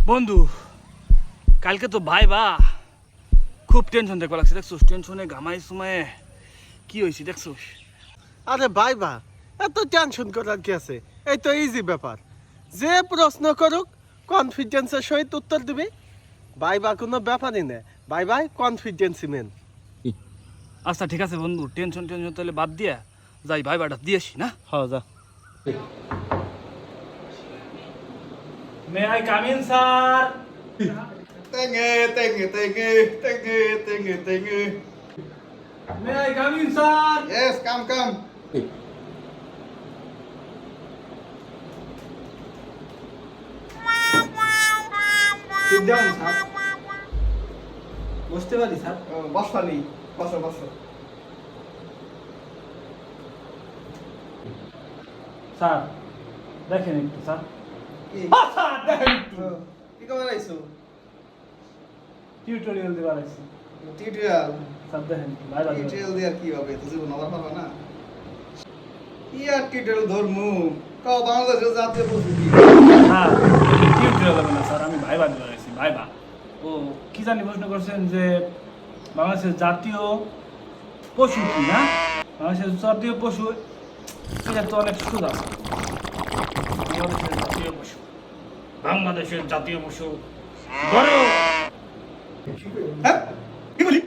বন্ধু কালকে তো ভাই বা খুব টেনশন দেখবা লাগছে দেখছোস টেনশনে ঘামাই সুমায়ে কি হয়েছে দেখছোস আরে ভাই বা এত টেনশন করার কি আছে? এই তো ইজি ব্যাপার। যে প্রশ্ন করুক কনফিডেন্সের সহিত উত্তর দিবি। ভাই বা কোনো ব্যাপারই না। ভাই ভাই কনফিডেন্সই মেন। আচ্ছা ঠিক আছে বন্ধু টেনশন টেনশন তাহলে বাদ দিয়া যাই ভাই বাটা দিয়েছি না হ্যাঁ যা। May I come in sir Tenge. May I come in sir Yes, come. ঠিক যান স্যার বসতে পারি স্যার বসো. স্যার দেখেন একটু স্যার কি? স্যার দেখেন একটু কি খবর আইছো? টিউটোরিয়াল দেওয়ার আছে টিউটোরিয়াল স্যার দেখেন ভাই বাটা টিউটোরিয়াল দিয়ে আর কি হবে? তো জীবন আবার পারবা না। কি আর টিউটোরিয়াল ধরমু? কাও বাংলাদেশের জাতীয় পশু কি? হ্যাঁ টিউটোরিয়াল হবে না স্যার আমি ভাই বাদ দিয়েছি ভাই বা ও কি জানি প্রশ্ন করছেন যে বাংলাদেশের জাতীয় পশু কি না বাংলাদেশের জাতীয় পশু এটা তো অনেক সোজা আছে বাংলাদেশের জাতীয় পশু গরু হ্যাঁ? কি বলি?